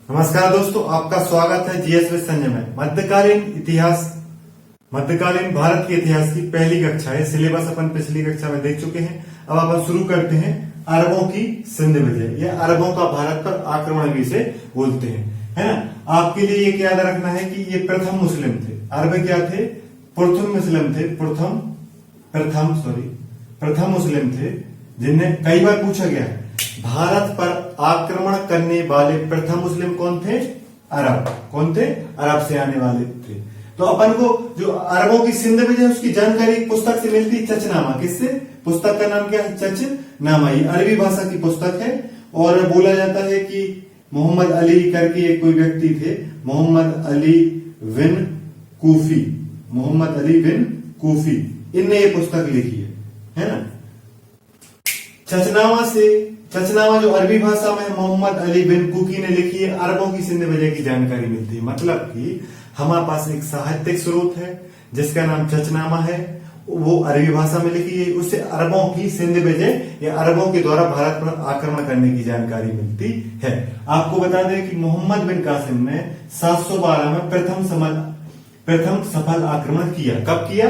नमस्कार दोस्तों, आपका स्वागत है जीएस विद संजय में। मध्यकालीन भारत के इतिहास की पहली कक्षा है। सिलेबस अपन पिछली कक्षा में देख चुके हैं। अब अपन शुरू करते हैं अरबों की सिंध विजय या अरबों का भारत पर आक्रमण भी इसे बोलते हैं, है ना। आपके लिए ये याद रखना है कि ये प्रथम मुस्लिम थे। अरब क्या थे? प्रथम मुस्लिम थे। प्रथम मुस्लिम थे जिन्हें कई बार पूछा गया है भारत पर आक्रमण करने वाले प्रथम मुस्लिम कौन थे? अरब। कौन थे? अरब से आने वाले थे। तो अपन को जो अरबों की सिंध विजय उसकी जानकारी एक पुस्तक से मिलती है, चचनामा। किससे? पुस्तक का नाम क्या है? चचनामा। ये अरबी भाषा की पुस्तक है और बोला जाता है कि मोहम्मद अली करके एक कोई व्यक्ति थे, मोहम्मद अली बिन कूफी, इनने ये पुस्तक लिखी है ना। चचनामा जो अरबी भाषा में मोहम्मद अली बिन कूकी ने लिखी है, अरबों की सिंध विजय की जानकारी मिलती है। मतलब कि हमारे पास एक साहित्यिक स्रोत है जिसका नाम चचनामा है, वो अरबी भाषा में लिखी है। उससे अरबों की सिंध विजय या अरबों के द्वारा भारत पर आक्रमण करने की जानकारी मिलती है। आपको बता दें कि मोहम्मद बिन कासिम ने 712 में प्रथम सफल आक्रमण किया। कब किया?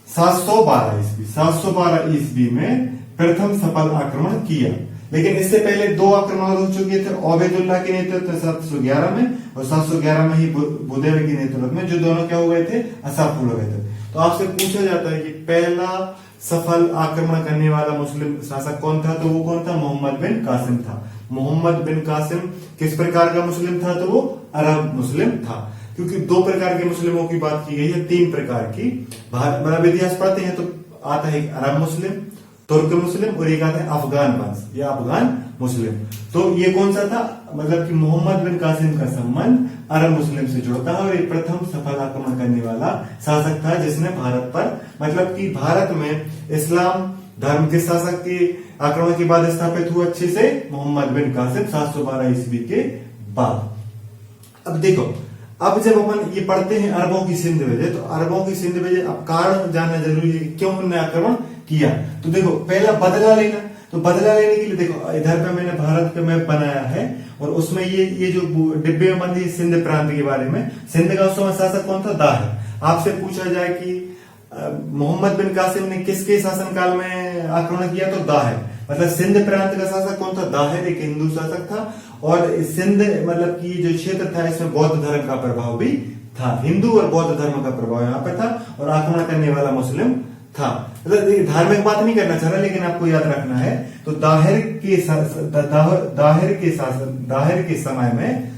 712 ईस्वी में प्रथम सफल आक्रमण किया। लेकिन इससे पहले दो आक्रमण हो चुके थे, ओबैदुल्लाह के नेतृत्व 711 में और 711 में ही बुदैर के नेतृत्व में, जो दोनों क्या हो गए थे? असफल हो गए थे। तो आपसे पूछा जाता है कि पहला सफल आक्रमण करने वाला मुस्लिम शासक कौन था? तो वो कौन था? मोहम्मद बिन कासिम था। मोहम्मद बिन कासिम किस प्रकार का मुस्लिम था? तो वो अरब मुस्लिम था। क्योंकि दो प्रकार के मुस्लिमों की बात की गई है, तीन प्रकार की। मतलब इतिहास पढ़ते हैं तो आता है अरब मुस्लिम, तुर्क मुस्लिम और एक आता है अफगान वंश या अफगान मुस्लिम। तो ये कौन सा था? मतलब कि मोहम्मद बिन कासिम का संबंध अरब मुस्लिम से जुड़ता है और ये प्रथम सफल आक्रमण करने वाला शासक था जिसने भारत पर, मतलब कि भारत में इस्लाम धर्म के शासक के आक्रमण के बाद स्थापित हुआ अच्छे से मोहम्मद बिन कासिम 712 ईस्वी के बाद। अब देखो, अब जब अपन ये पढ़ते हैं अरबों की सिंध विजय, तो अरबों की सिंध विजय अब कारण जानना जरूरी है, क्यों उन्होंने आक्रमण किया। तो देखो, पहला बदला लेना। तो बदला लेने के लिए देखो, इधर पे मैंने भारत का मैप बनाया है और उसमें ये जो डिब्बे में बंदी सिंध प्रांत के बारे में। सिंध का उस समय शासक कौन था? दाहिर। आपसे पूछा जाए कि मोहम्मद बिन कासिम ने किसके शासनकाल में आक्रमण किया? तो दाहिर। मतलब सिंध प्रांत का शासक कौन था? दाहिर, एक हिंदू शासक था। और सिंध मतलब कि जो क्षेत्र था इसमें बौद्ध धर्म का प्रभाव भी था। हिंदू और बौद्ध धर्म का प्रभाव यहाँ पे था और आक्रमण करने वाला मुस्लिम था। मतलब धार्मिक बात नहीं करना चाह रहा, लेकिन आपको याद रखना है। तो दाहिर के समय में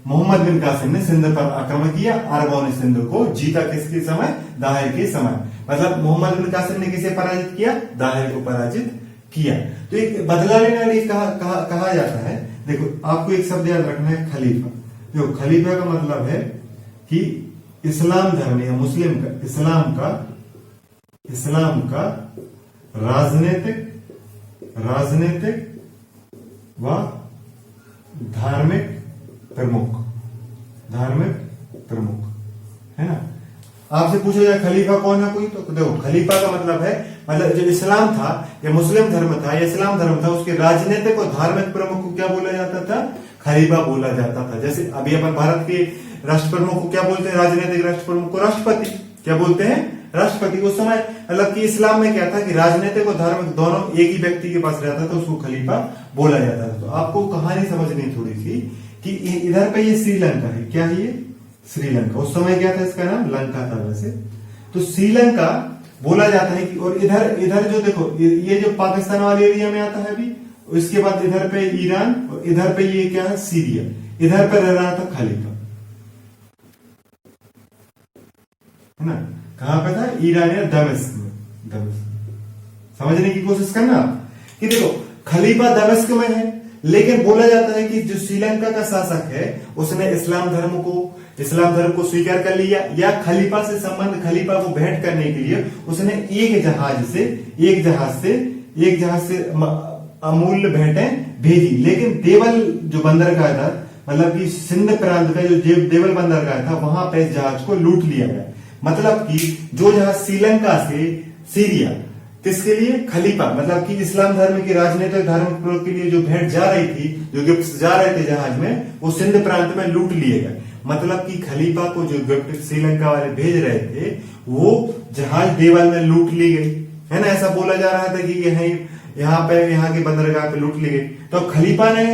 मोहम्मद बिन कासिम ने सिंध पर आक्रमण किया। अरबों ने सिंध को जीता। किसके समय? दाहिर के समय। मतलब मोहम्मद बिन कासिम ने किसे पराजित किया? दाहिर को पराजित किया। तो एक बदला लेना कहा जाता है। देखो, आपको एक शब्द याद रखना है, खलीफा। जो खलीफा का मतलब है कि इस्लाम धर्म या मुस्लिम का इस्लाम का राजनीतिक व धार्मिक प्रमुख है ना। आपसे पूछा जाए खलीफा कौन है कोई, तो देखो, खलीफा का मतलब है, मतलब जो इस्लाम था या मुस्लिम धर्म था या इस्लाम धर्म था, उसके राजनीतिक और धार्मिक प्रमुख को क्या बोला जाता था? खलीफा बोला जाता था। जैसे अभी अपन भारत के राष्ट्र प्रमुख को क्या बोलते हैं? राजनीतिक राष्ट्र प्रमुख को राष्ट्रपति। क्या बोलते हैं? राष्ट्रपति। उस समय मतलब कि इस्लाम में क्या था कि राजनीतिक और धार्मिक दोनों एक ही व्यक्ति के पास रहता था, उसको खलीफा बोला जाता था। तो आपको कहानी समझनी थोड़ी सी कि इधर पे ये श्रीलंका है। क्या है ये? श्रीलंका। उस समय क्या था? इसका नाम लंका था वैसे। तो श्रीलंका बोला जाता है कि, और इधर जो देखो, ये जो पाकिस्तान वाले एरिया में आता है अभी, इसके बाद इधर पे ईरान और इधर पे ये क्या है? सीरिया। इधर पे रह रहा था खलीफा, है ना। कहां पे था? ईरान या दमिश्क में। समझने की कोशिश करना कि देखो, खलीफा दमिश्क में है, लेकिन बोला जाता है कि जो श्रीलंका का शासक है उसने इस्लाम धर्म को स्वीकार कर लिया, या खलीफा से संबंध, खलीफा को भेंट करने के लिए उसने एक जहाज से अमूल्य भेंटें भेजी। लेकिन देवल जो बंदरगाह था, मतलब कि सिंध प्रांत का जो देवल बंदरगाह था, वहां पे जहाज को लूट लिया गया। मतलब कि जो जहाज श्रीलंका से सीरिया किसके लिए? खलीफा, मतलब कि इस्लाम धर्म के राजनीतिक धार्मिक प्रयोग के लिए जो भेंट जा रही थी, जो गिफ्ट जा रहे थे जहाज में, वो सिंध प्रांत में लूट लिए गए। मतलब कि खलीफा को जो गिफ्ट श्रीलंका वाले भेज रहे थे, वो जहाज देवल में लूट ली गई, है ना। ऐसा बोला जा रहा था कि यहाँ के बंदरगाह पे लूट ली गई। तो खलीफा ने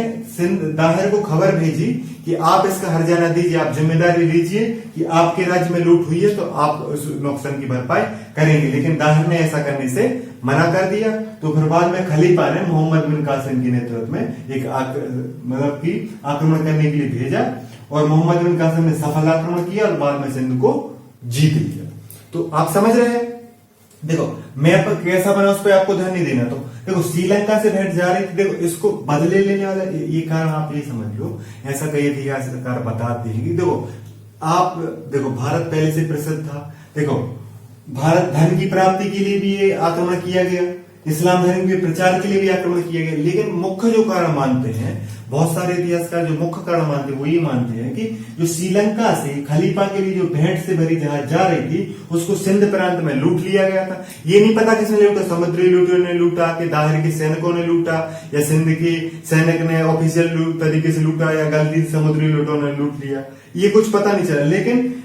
दाहिर को खबर भेजी कि आप इसका हर्जाना दीजिए, आप जिम्मेदारी लीजिए कि आपके राज्य में लूट हुई है तो आप उस नुकसान की भरपाई करेंगे। लेकिन दाहिर ने ऐसा करने से मना कर दिया। तो फिर बाद में खलीफा ने मोहम्मद बिन कासिम के नेतृत्व में एक मतलब कि आक्रमण करने के लिए भेजा, और मोहम्मद बिन कासिम ने सफल आक्रमण किया और बाद में सिंध को जीत लिया। तो आप समझ रहे हैं, देखो मैप कैसा बना उस पर आपको ध्यान नहीं देना। तो देखो श्रीलंका से भेंट जा रही थी, देखो इसको बदले लेने वाला ये कारण आप ये समझ लो, ऐसा कई इतिहासकार बताते हैं कि देखो भारत पहले से प्रसिद्ध था। देखो भारत धन की प्राप्ति के लिए भी ये आक्रमण किया गया, इस्लाम धर्म के प्रचार के लिए भी आक्रमण किया गया। लेकिन मुख्य जो कारण मानते हैं, बहुत सारे इतिहासकार जो मुख्य कारण मानते हैं वो ये मानते हैं कि जो श्रीलंका से खलीफा के लिए जो भेंट से भरी जहाज जा रही थी, उसको सिंध प्रांत में लूट लिया गया था। ये नहीं पता किसने लूटा, समुद्री लूटों ने लूटा कि दाहिर के सैनिकों ने लूटा, या सिंध के सैनिक ने ऑफिशियल तरीके से लूटा, या गलती से समुद्री लूटों ने लूट लिया, ये कुछ पता नहीं चला। लेकिन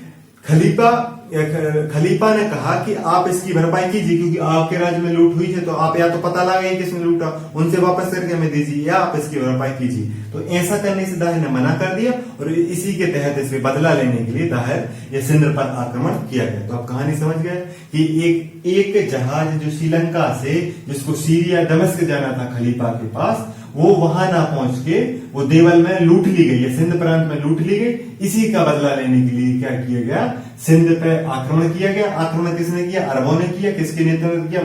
खलीफा ने कहा कि आप इसकी भरपाई कीजिए, क्योंकि आपके राज्य में लूट हुई है, तो आप या तो पता लगाइए किसने लूटा, उनसे वापस करके हमें दीजिए, या आप इसकी भरपाई कीजिए। तो ऐसा करने से दाहिर ने मना कर दिया, और इसी के तहत इसमें बदला लेने के लिए दाहिर या सिंध पर आक्रमण किया गया। तो आप कहानी समझ गए कि एक जहाज जो श्रीलंका से, जिसको सीरिया दमिश्क जाना था खलीफा के पास, वो वहां ना पहुंच के वो देवल में लूट ली गई, या सिंध प्रांत में लूट ली गई। इसी का बदला लेने के लिए क्या किया गया, सिंध पे आक्रमण किया गया। आक्रमण किसने किया? अरबों ने किया। किसके नेतृत्व में किया?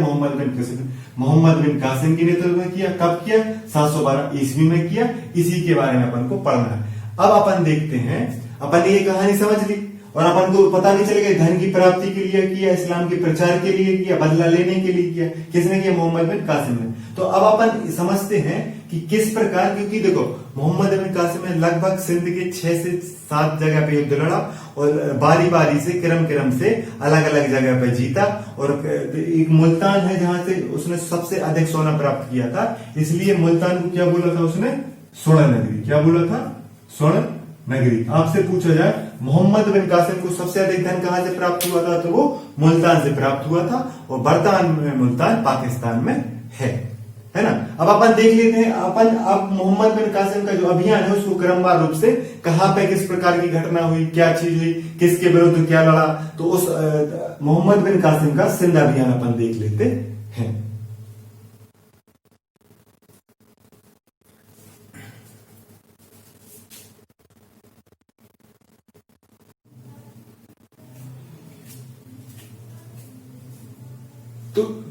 मोहम्मद बिन कासिम के नेतृत्व में किया। कब किया? 712 ईस्वी में किया। इसी के बारे में अपन को पढ़ना है। अब अपन देखते हैं, अपन ये कहानी समझ ली और अपन को पता नहीं चलेगा धन की प्राप्ति के लिए किया, इस्लाम के प्रचार के लिए किया, बदला लेने के लिए किया। किसने किया? मोहम्मद बिन कासिम ने। तो अब अपन समझते हैं कि किस प्रकार, क्योंकि देखो मोहम्मद बिन कासिम ने लगभग सिंध के 6 से 7 जगह पे युद्ध लड़ा, और बारी बारी से क्रम से अलग अलग जगह पे जीता। और एक मुल्तान है जहां से उसने सबसे अधिक सोना प्राप्त किया था, इसलिए मुल्तान को क्या बोला था उसने? स्वर्ण नगरी। क्या बोला था? स्वर्ण नगरी। आपसे पूछा जाए मोहम्मद बिन कासिम को सबसे अधिक धन कहां से प्राप्त हुआ था, तो वो मुल्तान से प्राप्त हुआ था, और वर्तमान में मुल्तान पाकिस्तान में है ना। अब अपन देख लेते हैं, अब मोहम्मद बिन कासिम का जो अभियान है उसको क्रमवार रूप से कहां पे किस प्रकार की घटना हुई, क्या चीज हुई, किसके विरुद्ध क्या लड़ा, तो उस मोहम्मद बिन कासिम का सिंध अभियान अपन देख लेते हैं।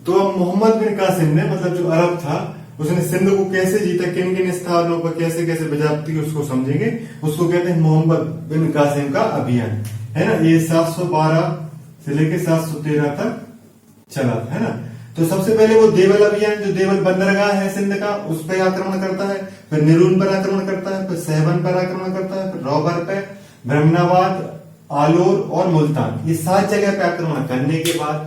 तो अब मोहम्मद बिन कासिम ने, मतलब जो अरब था, उसने सिंध को कैसे जीता, किन किन स्थानों पर कैसे कैसे बजाती है उसको समझेंगे। उसको कहते हैं मोहम्मद बिन कासिम का अभियान, है ना। ये 712 से लेकर 713 तक चला था, है ना। तो सबसे पहले वो देवल अभियान, जो देवल बंदरगाह है सिंध का, उस पर आक्रमण करता है। फिर निरून पर आक्रमण करता है, फिर सहबन पर आक्रमण करता है, फिर रौबर पे, ब्रह्मनाबाद, आलोर और मुल्तान, ये 7 जगह पे आक्रमण करने के बाद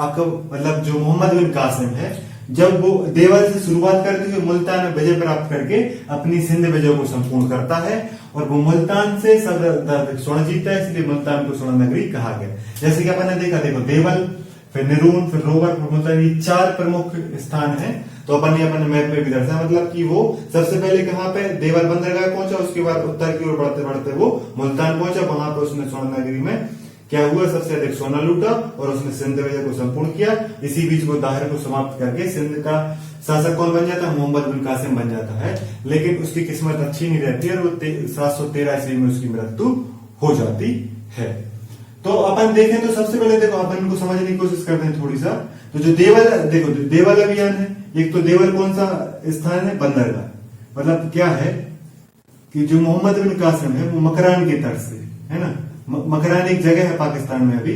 मतलब जो मोहम्मद बिन कासिम है, जब वो देवल से शुरुआत करते हुए मुल्तान में विजय प्राप्त करके अपनी सिंध विजय को संपूर्ण करता है, और वो मुल्तान से स्वर्ण जीतता है, इसलिए मुल्तान को स्वर्ण नगरी कहा गया। जैसे कि अपन ने देखा, देखो देवल, फिर निरून, फिर रोवर, फिर मुल्तान, ये 4 प्रमुख स्थान है। तो अपन ने अपने मैप में भी दर्शाया, मतलब कि वो सबसे पहले कहां पे? देवल बंदरगाह पहुंचा, उसके बाद उत्तर की ओर बढ़ते बढ़ते वो मुल्तान पहुंचा। वहां पर उसने स्वर्ण नगरी में क्या हुआ? सबसे अधिक सोना लूटा और उसने सिंध विजय को संपूर्ण किया। इसी बीच वो दाहिर को समाप्त करके सिंध का शासक कौन बन जाता है? मोहम्मद बिन कासिम बन जाता है। लेकिन उसकी किस्मत अच्छी नहीं रहती है, और वो 713 ईस्वी में उसकी मृत्यु हो जाती है। तो अपन देखें तो सबसे पहले देखो अपन को समझने की कोशिश करते हैं थोड़ी सा। तो जो देवल, देखो देवल अभियान है, एक तो देवल कौन सा स्थान है? बंदरगाह। मतलब क्या है कि जो मोहम्मद बिन कासिम है वो मकरान के तट से, है ना। मकरान एक जगह है पाकिस्तान में, अभी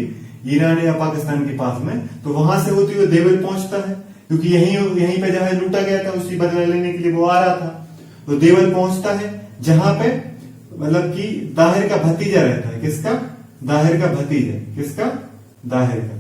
ईरान या पाकिस्तान के पास में, तो वहां से होती हुई देवल पहुंचता है, क्योंकि यहीं पे जहां लूटा गया था उसी बदला लेने के लिए वो आ रहा था। तो देवल पहुंचता है जहां पे मतलब कि दाहिर का भतीजा रहता है। किसका? दाहिर का भतीजा। किसका? दाहिर का।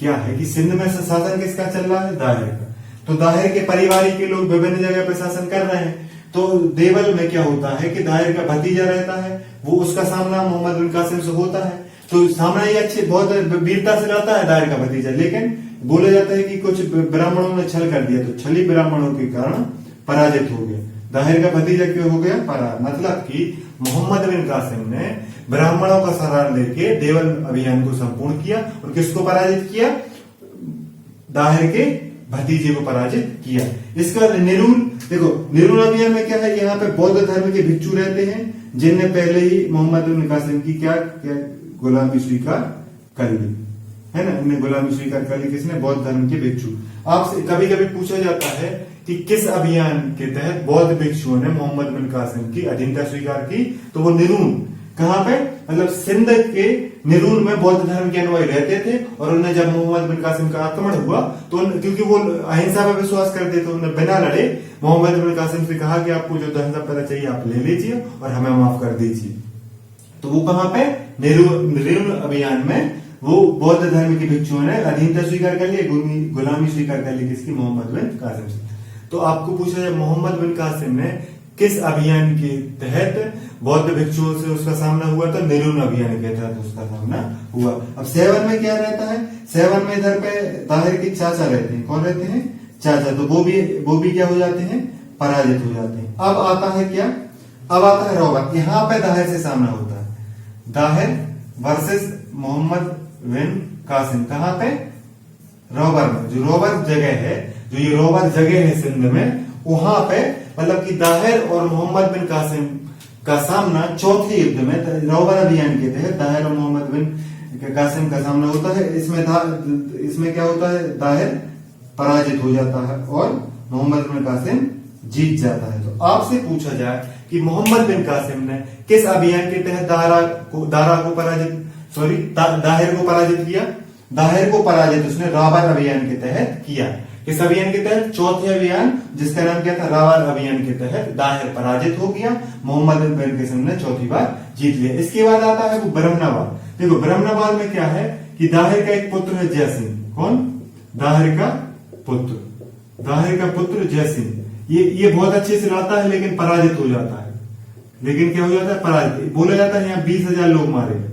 क्या है कि सिंध में शासन किसका चल रहा है, दाहिर का। तो दाहिर के परिवार के लोग विभिन्न जगह पे शासन कर रहे हैं। तो देवल में क्या होता है कि दाहिर का भतीजा रहता है, वो उसका सामना मोहम्मद बिन कासिम से होता है। तो सामना ये अच्छे बहुत वीरता से लड़ता है दाहिर का भतीजा, लेकिन बोला जाता है कि कुछ ब्राह्मणों ने छल कर दिया, तो छली ब्राह्मणों के कारण पराजित हो गया। दाहिर का भतीजा क्यों हो गया, मतलब कि मोहम्मद बिन कासिम ने ब्राह्मणों का सहारा लेके देवल अभियान को संपूर्ण किया और किसको पराजित किया, दाहिर के भतीजे को पराजित किया। इसका निरूल देखो, निरूल अभियान में क्या है, यहाँ पे बौद्ध धर्म के भिक्षु रहते हैं जिनने पहले ही मोहम्मद बिन कासिम की क्या गुलामी स्वीकार कर ली, है ना। इन्हें गुलामी स्वीकार कर ली, किसने, बौद्ध धर्म के भिक्षु। आपसे कभी कभी पूछा जाता है कि किस अभियान के तहत बौद्ध भिक्षुओं ने मोहम्मद बिन कासिम की अधीनता स्वीकार की, तो वो निरून, कहाँ पे, मतलब सिंध के निरून में बौद्ध धर्म के अनुयायी रहते थे। और उन्हें जब मोहम्मद बिन कासिम का आक्रमण हुआ तो क्योंकि वो अहिंसा पर विश्वास करते थे, उन्होंने बिना लड़े मोहम्मद बिन कासिम से कहा कि आपको जो अहिंसा पता चाहिए आप ले लीजिए और हमें माफ कर दीजिए। तो वो कहाँ पे, निरून अभियान में वो बौद्ध धर्म के भिक्षुओं ने अधीनता स्वीकार कर ली, गुलामी स्वीकार कर ली, किसकी, मोहम्मद बिन कासिम से। तो आपको पूछा जाए मोहम्मद बिन कासिम ने किस अभियान के तहत बौद्ध भिक्षुओं से उसका सामना हुआ, तो निरून अभियान के तहत उसका सामना हुआ। अब सेवन में क्या रहता है, सेवन में इधर पे दाहिर के चाचा रहते हैं, कौन रहते हैं, चाचा। तो वो भी क्या हो जाते हैं, पराजित हो जाते हैं। अब आता है क्या, अब आता है रोबर। यहाँ पे दाहिर से सामना होता है, दाहिर वर्सेस मोहम्मद बिन कासिम। कहाँ पे, रोबर में। जो रोबर जगह है, जो ये रोबर जगह है सिंध में, वहां पे मतलब कि दाहिर और मोहम्मद बिन कासिम का सामना चौथे युद्ध में, रोबर अभियान के तहत दाहिर और मोहम्मद बिन कासिम का सामना होता है। इसमें क्या होता है, दाहिर पराजित हो जाता है और मोहम्मद बिन कासिम जीत जाता है। तो आपसे पूछा जाए कि मोहम्मद बिन कासिम ने किस अभियान के तहत दाहिर को पराजित किया, दाहिर को पराजित उसने रावर अभियान के तहत किया। किस अभियान के तहत, चौथे अभियान, जिसका नाम क्या था, रावर अभियान के तहत दाहिर पराजित हो गया, मोहम्मद बिन कासिम ने चौथी बार जीत लिया। इसके बाद आता है वो ब्रह्मनाबाद। देखो ब्रह्मनाबाद में क्या है कि दाहिर का एक पुत्र है जयसिंह। कौन, दाहिर का पुत्र जयसिंह। ये बहुत अच्छे से लड़ता है लेकिन पराजित हो जाता है। लेकिन क्या हो जाता है, पराजित। बोला जाता है यहाँ 20,000 लोग मारे गए,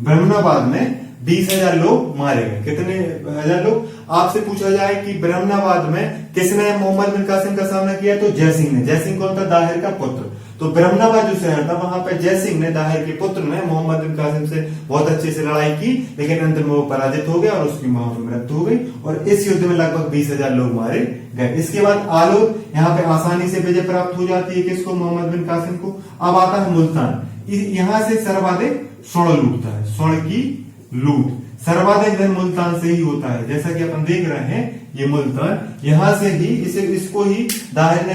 ब्रह्मनाबाद में 20,000 लोग मारे गए। कितने हजार लोग। आपसे पूछा जाए कि ब्रह्मनाबाद में किसने मोहम्मद बिन कासिम का सामना किया, तो जयसिंह ने। जयसिंह कौन था, दाहिर का पुत्र। तो ब्रह्मनाबाद जो शहर था वहां पे जयसिंह ने, दाहिर के पुत्र ने, मोहम्मद बिन कासिम से बहुत अच्छे से लड़ाई की, लेकिन अंत में वो पराजित हो गया और उसकी मृत्यु हो गई। और इस युद्ध में लगभग 20,000 लोग मारे गए। इसके बाद आलोर, यहाँ पे आसानी से विजय प्राप्त हो जाती है, किसको, मोहम्मद बिन कासिम को। अब आता है मुल्तान। यहाँ से सर्वाधिक स्वर्ण लूटता है, स्वर्ण की लूट सर्वाधिक धन मुल्तान से ही होता है। जैसा कि अपन देख रहे हैं, ये मुल्तान, यहां से ही इसको ही दाहिर ने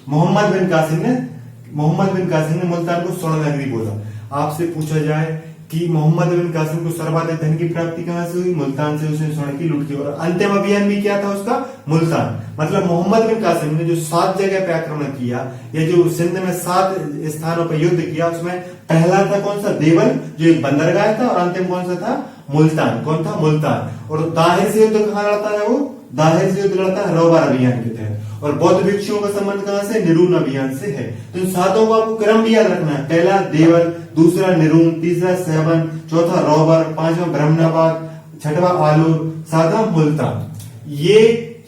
मोहम्मद बिन कासिम ने मुल्तान को स्वर्ण नगरी बोला। आपसे पूछा जाए कि मोहम्मद बिन कासिम को सर्वाधिक धन की प्राप्ति कहां से हुई, मुल्तान से। उसने स्वर्ण की लूट की और अंतिम अभियान भी क्या था उसका, मुल्तान। मतलब मोहम्मद बिन कासिम ने जो 7 जगह पे आक्रमण किया, या जो सिंध में 7 स्थानों पर युद्ध किया, उसमें पहला था कौन सा, देवल, जो एक बंदरगाह था। और अंतिम कौन सा था, मुल्तान। कौन था, मुल्तान। और दाहिर से युद्ध कहां लड़ता है वो, दाहिर से युद्ध लड़ता है रोबर अभियान के तहत। और बौद्ध भिक्षुओं का संबंध कहां से, निरून अभियान से है। तो इन 7 को आपको क्रम भी याद रखना है, पहला देवल, दूसरा निरून, तीसरा सेवन, चौथा रोबर, 5वां ब्रह्मनाबाद, 6वां आलोर, 7वां मुल्तान। ये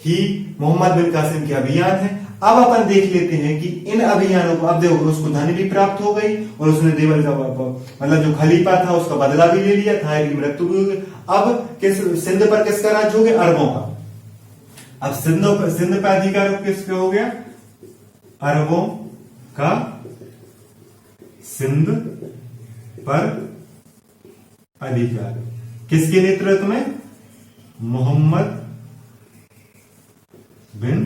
ही मोहम्मद बिन कासिम के अभियान है। अब अपन देख लेते हैं कि इन अभियानों को, अब देखो उसको धन भी प्राप्त हो गई और उसने देवल का मतलब जो खलीफा था उसका बदला भी ले लिया, था की मृत्यु भी हो गई। अब सिंध पर किसका राज्य हो गया, अरबों का। अब सिंध पर अधिकार किसका हो गया, अरबों का सिंध पर अधिकार किसके नेतृत्व में, मोहम्मद बिन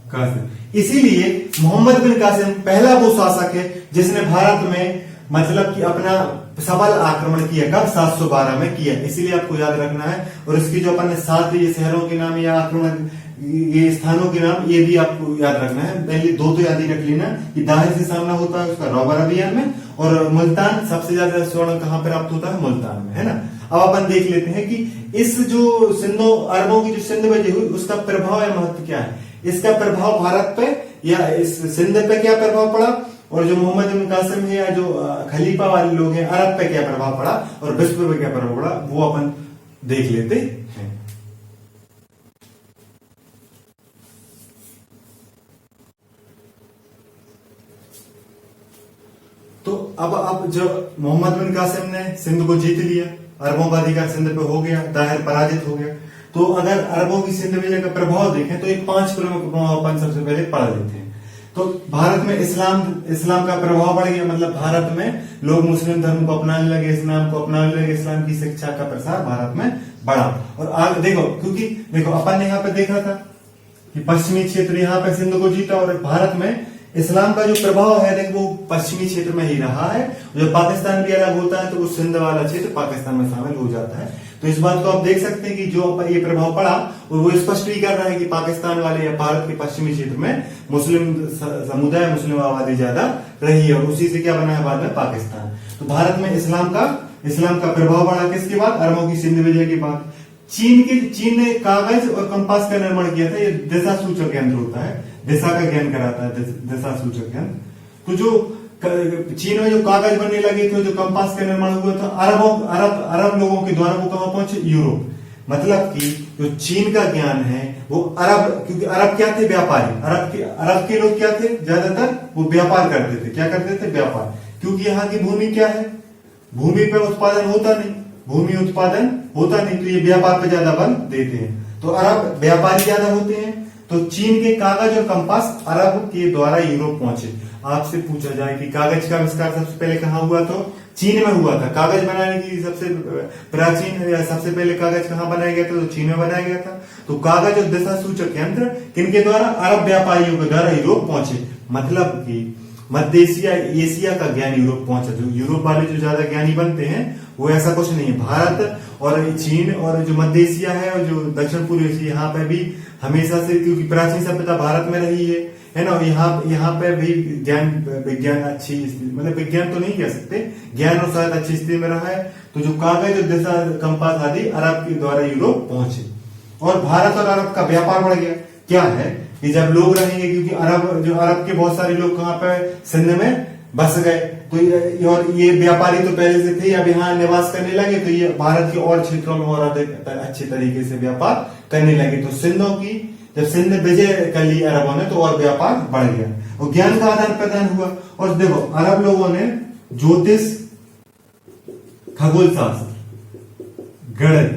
कासिम। इसीलिए मोहम्मद बिन कासिम पहला वो शासक है जिसने भारत में मतलब कि अपना सफल आक्रमण किया। कब, 712 में किया। इसीलिए आपको याद रखना है। और इसकी जो अपन ने 7 ये शहरों के नाम या आक्रमण, ये स्थानों के नाम, ये भी आपको याद रखना है। पहले 2 तो याद ही रख लेना कि दाहिर से सामना होता है उसका रोबर अभियान में, और मुल्तान सबसे ज्यादा स्वर्ण कहां पर प्राप्त होता है, मुल्तान में, है ना। अब अपन देख लेते हैं कि इस जो सिंधो अरबों की जो सिंध में हुई उसका प्रभाव या महत्व क्या है। इसका प्रभाव भारत पे या इस सिंध पे क्या प्रभाव पड़ा, और जो मोहम्मद बिन कासिम है या जो खलीफा वाले लोग हैं अरब पे क्या प्रभाव पड़ा और विश्व पे क्या प्रभाव पड़ा, वो अपन देख लेते हैं। तो अब जब मोहम्मद बिन कासिम ने सिंध को जीत लिया, अरबों का अधिकार सिंध पे हो गया, दाहिर पराजित हो गया, तो अगर अरबों की सिंध विजय का प्रभाव देखें तो एक 5 प्रमुख प्रभाव अपन सबसे पहले पढ़ लेते हैं। तो भारत में इस्लाम का प्रभाव बढ़ गया, मतलब भारत में लोग मुस्लिम धर्म को अपनाने लगे, इस्लाम को अपनाने लगे, इस्लाम की शिक्षा का प्रसार भारत में बढ़ा। और आगे देखो, क्योंकि देखो अपन ने यहाँ पे देखा था कि पश्चिमी क्षेत्र यहाँ पे सिंध को जीता, और भारत में इस्लाम का जो प्रभाव है देखो वो पश्चिमी क्षेत्र में ही रहा है। जब पाकिस्तान भी अलग होता है तो वो सिंध वाला क्षेत्र पाकिस्तान में शामिल हो जाता है। तो इस बात को आप देख सकते हैं कि जो ये प्रभाव पड़ा और वो स्पष्ट भी कर रहा है कि पाकिस्तान वाले या भारत के पश्चिमी क्षेत्र में मुस्लिम समुदाय, मुस्लिम आबादी ज्यादा रही है, और उसी से क्या बना है बाद में पाकिस्तान। तो भारत में इस्लाम का प्रभाव बढ़ा किसके बाद, अरबों की सिंध विजय के बाद। चीन ने कागज और कंपास का निर्माण किया था। ये दिशा सूचक यंत्र होता है, दिशा का ज्ञान कराता है, दिशा सूचक यंत्र। तो जो चीन में जो कागज बनने लगे थे, जो कंपास का निर्माण हुआ था, अरब लोगों के द्वारा वो कहां पहुंचे, यूरोप। मतलब कि जो चीन का ज्ञान है वो क्योंकि अरब क्या थे, व्यापारी। अरब के लोग क्या थे, ज्यादातर वो व्यापार करते थे। क्या करते थे, व्यापार। क्योंकि यहाँ की भूमि क्या है, भूमि पे उत्पादन होता नहीं, तो ये व्यापार पे ज्यादा बल देते हैं। तो अरब व्यापारी ज्यादा होते हैं, तो चीन के कागज और कंपास अरब के द्वारा यूरोप पहुंचे। आपसे पूछा जाए कि कागज का आविष्कार सबसे पहले कहाँ हुआ, तो चीन में हुआ था। कागज बनाने की सबसे प्राचीन या सबसे पहले कागज कहाँ बनाया गया था, तो चीन में बनाया गया था। तो कागज और दिशा सूचक यंत्र किनके द्वारा, अरब व्यापारियों के द्वारा यूरोप पहुंचे। मतलब कि मध्य एशिया का ज्ञान यूरोप पहुंचा। जो यूरोप वाले जो ज्यादा ज्ञानी बनते हैं वो ऐसा कुछ नहीं है। भारत और चीन और जो मध्य एशिया है और जो दक्षिण पूर्व एशिया, यहाँ पे भी हमेशा से, क्योंकि प्राचीन सभ्यता भारत में रही है ना, यहाँ पे भी विज्ञान अच्छी, मतलब विज्ञान तो नहीं कह सकते, ज्ञान और शायद अच्छी स्थिति में रहा है। तो जो कागज और दिशा कंपास आदि अरब के द्वारा यूरोप पहुंचे, और भारत और अरब का व्यापार बढ़ गया। क्या है कि जब लोग रहेंगे, क्योंकि अरब के बहुत सारे लोग कहाँ पे, सिंध में बस गए, तो और ये व्यापारी तो पहले से थे, अब यहाँ निवास करने लगे, तो ये भारत के और क्षेत्रों में और अधिक अच्छे तरीके से व्यापार करने लगे। तो जब सिंध विजय कर ली अरबों ने, तो और व्यापार बढ़ गया और ज्ञान का आदान प्रदान हुआ। और देखो, अरब लोगों ने ज्योतिष, खगोल शास्त्र, गणित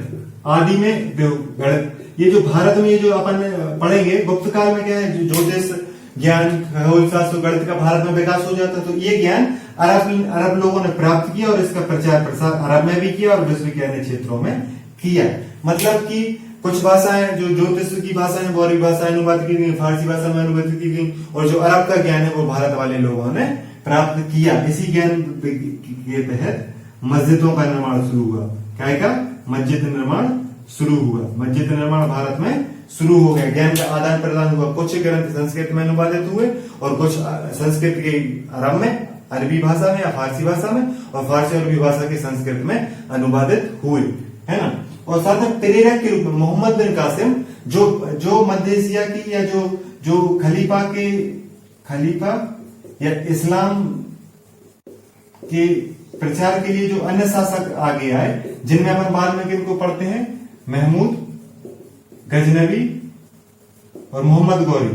आदि में गणित, ये जो भारत में ये जो अपन पढ़ेंगे गुप्त काल में क्या है, ज्योतिष ज्ञान, खगोल शास्त्र, गणित का भारत में विकास हो जाता। तो ये ज्ञान अरब लोगों ने प्राप्त किया और इसका प्रचार प्रसार अरब में भी किया और विश्व के अन्य क्षेत्रों में किया। मतलब कि कुछ भाषाएं, जो ज्योतिष की भाषाएं, बौरी भाषाएं अनुवाद की गई, फारसी भाषा में अनुवाद की गई, और जो अरब का ज्ञान है वो भारत वाले लोगों ने प्राप्त किया। इसी ज्ञान के तहत मस्जिदों का निर्माण शुरू हुआ। क्या का मस्जिद निर्माण शुरू हुआ, मस्जिद निर्माण भारत में शुरू हो गया। ज्ञान का आदान प्रदान हुआ। कुछ ग्रंथ संस्कृत में अनुवादित हुए और कुछ संस्कृत के अरब में, अरबी भाषा में या फारसी भाषा में, और फारसी और अरबी भाषा के संस्कृत में अनुवादित हुए, है ना। और साथ में प्रेरक के रूप में मोहम्मद बिन कासिम, जो मध्य एशिया की या जो खलीफा या इस्लाम के प्रचार के लिए जो अन्य शासक आगे आए, जिनमें अपन बाद में किनको पढ़ते हैं, महमूद गजनवी और मोहम्मद गौरी।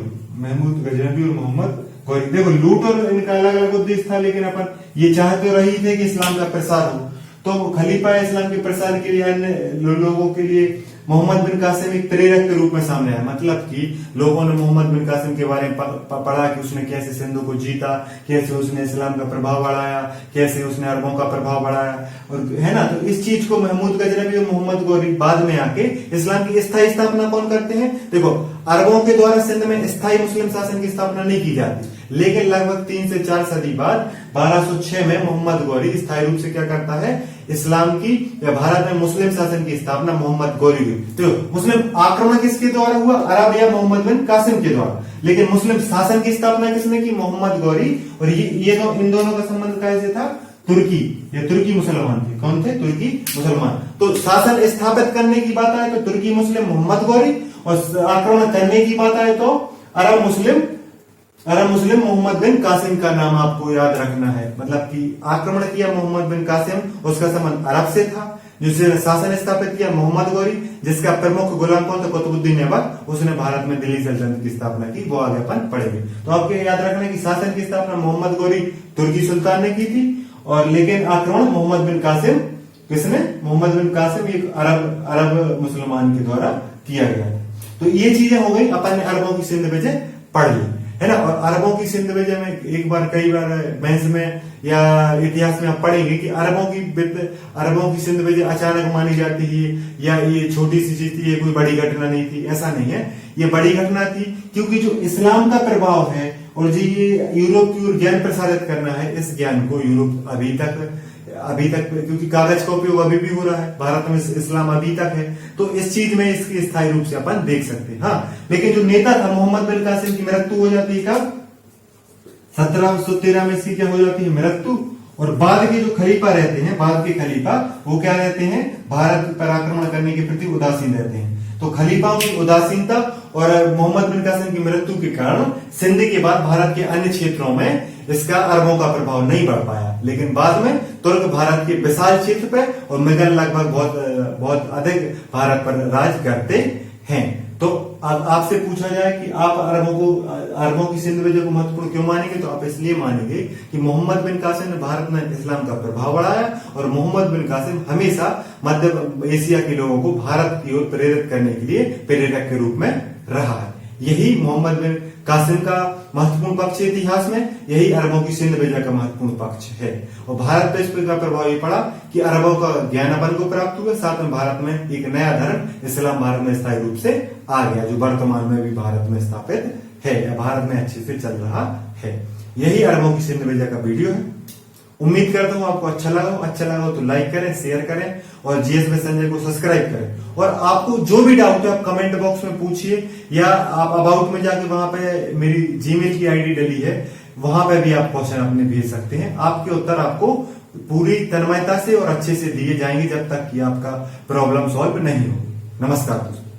देखो, लूट और इनका अलग अलग उद्देश्य था, लेकिन अपन ये चाहते रही थे कि इस्लाम का प्रसार हो। तो खलीफा इस्लाम के प्रसार के लिए अन्य लोगों के लिए मोहम्मद बिन कासिम एक प्रेरक के रूप में सामने आया। मतलब कि लोगों ने मोहम्मद बिन कासिम के बारे में पढ़ा कि उसने कैसे सिंध को जीता, कैसे उसने इस्लाम का प्रभाव बढ़ाया, कैसे उसने अरबों का प्रभाव बढ़ाया, और है ना। तो इस चीज को महमूद गजनवी और मोहम्मद गौरी बाद में आके इस्लाम की स्थायी स्थापना कौन करते हैं। देखो, अरबों के द्वारा सिंध में स्थायी मुस्लिम शासन की स्थापना नहीं की जाती, लेकिन लगभग 3 से 4 सदी बाद 1206 में मोहम्मद गौरी स्थायी रूप से क्या करता है, इस्लाम की या भारत में मुस्लिम शासन की स्थापना मोहम्मद गौरी हुई। तो मुस्लिम आक्रमण किसके द्वारा हुआ, अरब या मोहम्मद बिन कासिम के द्वारा, लेकिन मुस्लिम शासन की स्थापना किसने की, मोहम्मद गौरी। और इन दोनों का संबंध कैसे था, तुर्की, ये तुर्की मुसलमान थे। कौन थे? तुर्की मुसलमान। तो शासन स्थापित करने की बात आए तो तुर्की मुस्लिम मोहम्मद गौरी, और आक्रमण करने की बात आए तो अरब मुस्लिम मोहम्मद बिन कासिम का नाम आपको याद रखना है। मतलब कि आक्रमण किया मोहम्मद बिन कासिम, उसका संबंध अरब से था। जिसने शासन स्थापित किया मोहम्मद गौरी, जिसका प्रमुख गुलाम कौन था? कुतुबुद्दीन ऐबक। उसने भारत में दिल्ली सल्तनत की स्थापना की, वो आगे अपन पढ़ेंगे। तो आपको याद रखना है कि शासन की स्थापना मोहम्मद गौरी तुर्की सुल्तान ने की थी, और लेकिन आक्रमण मोहम्मद बिन कासिम, किसने? मोहम्मद बिन कासिम, एक अरब मुसलमान के द्वारा किया गया था। तो ये चीजें हो गई, अपन ने अरबों की सिंध वजह पढ़ ली, है ना। और अरबों की सिंध वजह में कई बार बहस में या इतिहास में आप पढ़ेंगे कि अरबों की सिंध वजह अचानक मानी जाती है, या ये छोटी सी चीज थी, ये कोई बड़ी घटना नहीं थी। ऐसा नहीं है, ये बड़ी घटना थी, क्योंकि जो इस्लाम का प्रभाव है और जो ये यूरोप की ओर ज्ञान प्रसारित करना है, इस ज्ञान को यूरोप अभी तक क्योंकि कागज का उपयोग अभी भी हो रहा है, भारत में इस्लाम अभी तक है, तो इस चीज में इसकी स्थायी रूप से अपन देख सकते हैं। हाँ, लेकिन जो नेता था मोहम्मद बिन कासिम की मृत्यु हो जाती है कब? 1713 में इसकी क्या हो जाती है? मृत्यु। और बाद के जो खलीफा रहते हैं, बाद के खलीफा, वो क्या रहते हैं? भारत पर आक्रमण करने के प्रति उदासीन रहते हैं। तो खलीफाओं की उदासीनता और मोहम्मद बिन कासिम की मृत्यु के कारण सिंध के बाद भारत के अन्य क्षेत्रों में इसका अरबों का प्रभाव नहीं बढ़ पाया। लेकिन बाद में तुर्क भारत के विशाल क्षेत्र पर और मुगल लगभग बहुत अधिक भारत पर राज करते हैं। तो अब आपसे पूछा जाए कि आप अरबों की सिंध वजह को महत्वपूर्ण क्यों मानेंगे, तो आप इसलिए मानेंगे कि मोहम्मद बिन कासिम ने भारत में इस्लाम का प्रभाव बढ़ाया, और मोहम्मद बिन कासिम हमेशा मध्य एशिया के लोगों को भारत की ओर प्रेरित करने के लिए प्रेरक के रूप में रहा है। यही मोहम्मद बिन कासिम का महत्वपूर्ण पक्ष है इतिहास में, यही अरबों की सिंध वजह का महत्वपूर्ण पक्ष है। और भारत पे इस पर का प्रभाव ये पड़ा कि अरबों का ज्ञान अपन को प्राप्त हुआ, साथ में भारत में एक नया धर्म इस्लाम भारत में स्थायी रूप से आ गया, जो वर्तमान में भी भारत में स्थापित है या भारत में अच्छे से चल रहा है। यही अरबों की सिंध वजह का वीडियो है। उम्मीद करता हूं आपको अच्छा लगा हो तो लाइक करें, शेयर करें, और जीएस विद संजय को सब्सक्राइब करें। और आपको जो भी डाउट है आप कमेंट बॉक्स में पूछिए, या आप अबाउट में जाके वहां पे मेरी जीमेल की आईडी डली है, वहां पे भी आप क्वेश्चन अपने भेज सकते हैं। आपके उत्तर आपको पूरी तन्मयता से और अच्छे से दिए जाएंगे जब तक कि आपका प्रॉब्लम सॉल्व नहीं हो। नमस्कार दोस्तों।